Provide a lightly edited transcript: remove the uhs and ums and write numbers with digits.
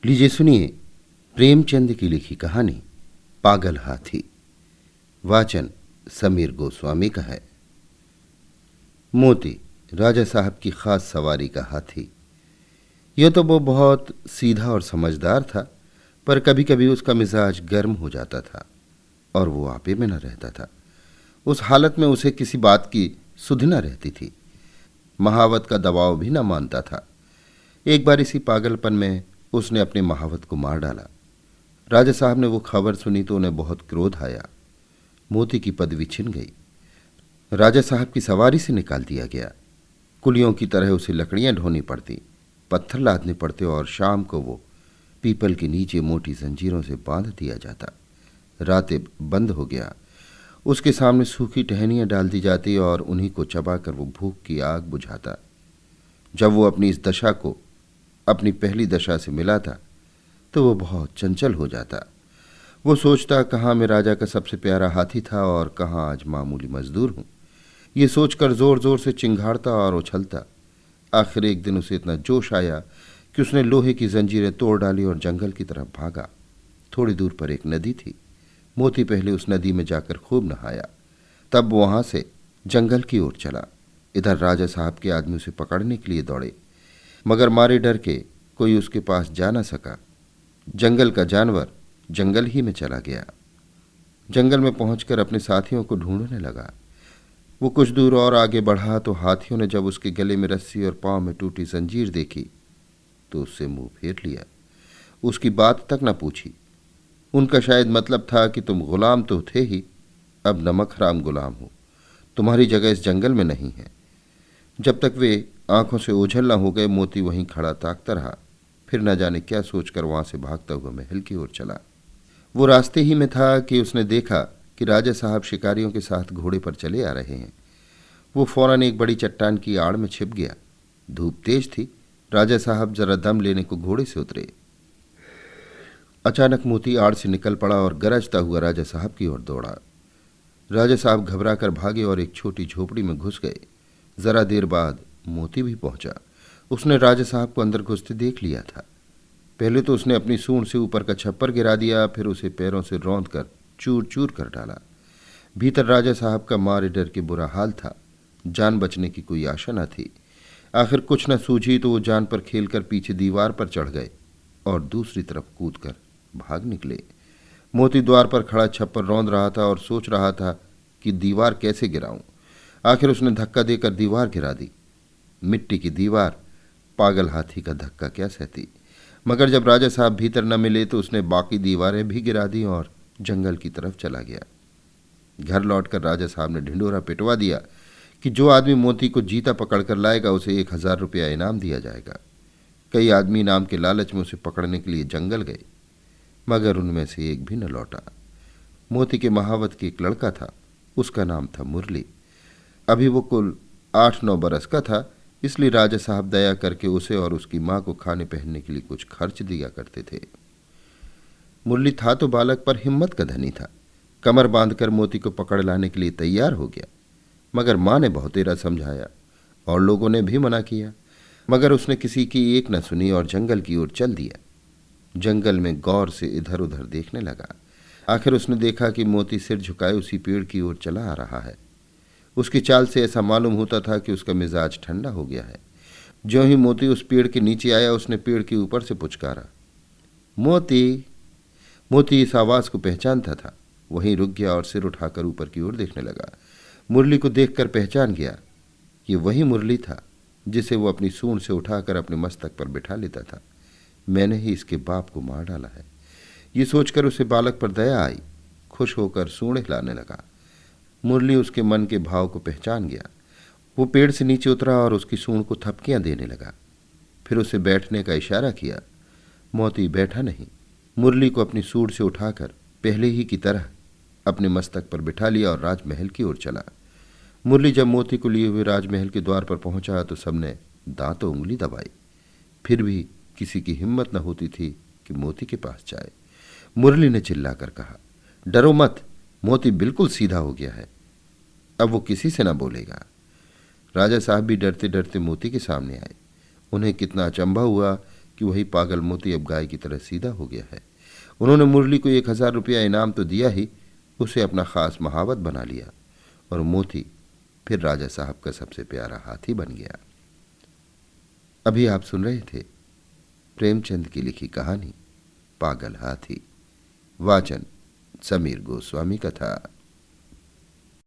लीजिए सुनिए प्रेमचंद की लिखी कहानी पागल हाथी। वाचन समीर गोस्वामी का है। मोती राजा साहब की खास सवारी का हाथी। यह तो वो बहुत सीधा और समझदार था, पर कभी कभी उसका मिजाज गर्म हो जाता था और वो आपे में न रहता था। उस हालत में उसे किसी बात की सुध न रहती थी। महावत का दबाव भी न मानता था। एक बार इसी पागलपन में उसने अपनी महावत को मार डाला। राजा साहब ने वो खबर सुनी तो उन्हें बहुत क्रोध आया। मोती की पदवी छिन गई। राजा साहब की सवारी से निकाल दिया गया। कुलियों की तरह उसे लकड़ियां ढोनी पड़ती, पत्थर लादने पड़ते और शाम को वो पीपल के नीचे मोटी जंजीरों से बांध दिया जाता। रातें बंद हो गया। उसके सामने सूखी टहनियां डाल दी जाती और उन्हीं को चबाकर वो भूख की आग बुझाता। जब वो अपनी इस दशा को अपनी पहली दशा से मिला था तो वो बहुत चंचल हो जाता। वो सोचता कहाँ मैं राजा का सबसे प्यारा हाथी था और कहाँ आज मामूली मजदूर हूं। ये सोचकर जोर जोर से चिंघाड़ता और उछलता। आखिर एक दिन उसे इतना जोश आया कि उसने लोहे की जंजीरें तोड़ डाली और जंगल की तरफ भागा। थोड़ी दूर पर एक नदी थी। मोती पहले उस नदी में जाकर खूब नहाया, तब वहां से जंगल की ओर चला। इधर राजा साहब के आदमी उसे पकड़ने के लिए दौड़े, मगर मारे डर के कोई उसके पास जा न सका। जंगल का जानवर जंगल ही में चला गया। जंगल में पहुंचकर अपने साथियों को ढूंढने लगा। वो कुछ दूर और आगे बढ़ा तो हाथियों ने जब उसके गले में रस्सी और पांव में टूटी जंजीर देखी तो उससे मुंह फेर लिया। उसकी बात तक न पूछी। उनका शायद मतलब था कि तुम गुलाम तो थे ही, अब नमक हराम गुलाम हो, तुम्हारी जगह इस जंगल में नहीं है। जब तक वे आंखों से ओझल न हो गए, मोती वहीं खड़ा ताकता रहा। फिर न जाने क्या सोचकर वहां से भागता हुआ महल की ओर चला। वो रास्ते ही में था कि उसने देखा कि राजा साहब शिकारियों के साथ घोड़े पर चले आ रहे हैं। वो फौरन एक बड़ी चट्टान की आड़ में छिप गया। धूप तेज थी। राजा साहब जरा दम लेने को घोड़े से उतरे। अचानक मोती आड़ से निकल पड़ा और गरजता हुआ राजा साहब की ओर दौड़ा। राजा साहब घबरा कर भागे और एक छोटी झोपड़ी में घुस गए। जरा देर बाद मोती भी पहुंचा। उसने राजा साहब को अंदर घुसते देख लिया था। पहले तो उसने अपनी सूंड से ऊपर का छप्पर गिरा दिया, फिर उसे पैरों से रौंद कर चूर चूर कर डाला। भीतर राजा साहब का मारे डर के बुरा हाल था। जान बचने की कोई आशा न थी। आखिर कुछ न सूझी तो वो जान पर खेलकर पीछे दीवार पर चढ़ गए और दूसरी तरफ कूदकर भाग निकले। मोती द्वार पर खड़ा छप्पर रौंद रहा था और सोच रहा था कि दीवार कैसे गिराऊं। आखिर उसने धक्का देकर दीवार गिरा दी। मिट्टी की दीवार पागल हाथी का धक्का क्या सहती। मगर जब राजा साहब भीतर न मिले तो उसने बाकी दीवारें भी गिरा दी और जंगल की तरफ चला गया। घर लौटकर राजा साहब ने ढिंडोरा पिटवा दिया कि जो आदमी मोती को जीता पकड़ कर लाएगा उसे 1,000 रुपया इनाम दिया जाएगा। कई आदमी इनाम के लालच में उसे पकड़ने के लिए जंगल गए, मगर उनमें से एक भी न लौटा। मोती के महावत के एक लड़का था। उसका नाम था मुरली। अभी वो कुल 8-9 बरस का था, इसलिए राजा साहब दया करके उसे और उसकी माँ को खाने पहनने के लिए कुछ खर्च दिया करते थे। मुरली था तो बालक, पर हिम्मत का धनी था। कमर बांधकर मोती को पकड़ लाने के लिए तैयार हो गया, मगर माँ ने बहुतेरा समझाया और लोगों ने भी मना किया, मगर उसने किसी की एक न सुनी और जंगल की ओर चल दिया। जंगल में गौर से इधर उधर देखने लगा। आखिर उसने देखा कि मोती सिर झुकाए उसी पेड़ की ओर चला आ रहा है। उसकी चाल से ऐसा मालूम होता था कि उसका मिजाज ठंडा हो गया है। ज्यों ही मोती उस पेड़ के नीचे आया, उसने पेड़ के ऊपर से पुचकारा, मोती। मोती इस आवाज को पहचानता था। वहीं रुक गया और सिर उठाकर ऊपर की ओर देखने लगा। मुरली को देखकर पहचान गया। ये वही मुरली था जिसे वो अपनी सूंड से उठाकर अपने मस्तक पर बिठा लेता था। मैंने ही इसके बाप को मार डाला है। ये सोचकर उसे बालक पर दया आई। खुश होकर सूंड हिलाने लगा। मुरली उसके मन के भाव को पहचान गया। वो पेड़ से नीचे उतरा और उसकी सूंड को थपकियां देने लगा। फिर उसे बैठने का इशारा किया। मोती बैठा नहीं। मुरली को अपनी सूंड से उठाकर पहले ही की तरह अपने मस्तक पर बिठा लिया और राजमहल की ओर चला। मुरली जब मोती को लिए हुए राजमहल के द्वार पर पहुंचा तो सबने दांतों उंगली दबाई। फिर भी किसी की हिम्मत न होती थी कि मोती के पास जाए। मुरली ने चिल्लाकर कहा, डरो मत, मोती बिल्कुल सीधा हो गया है, अब वो किसी से न बोलेगा। राजा साहब भी डरते डरते मोती के सामने आए। उन्हें कितना अचंभा हुआ कि वही पागल मोती अब गाय की तरह सीधा हो गया है। उन्होंने मुरली को 1000 रुपया इनाम तो दिया ही, उसे अपना खास महावत बना लिया और मोती फिर राजा साहब का सबसे प्यारा हाथी बन गया। अभी आप सुन रहे थे प्रेमचंद की लिखी कहानी पागल हाथी। वाचन समीर गोस्वामी का था।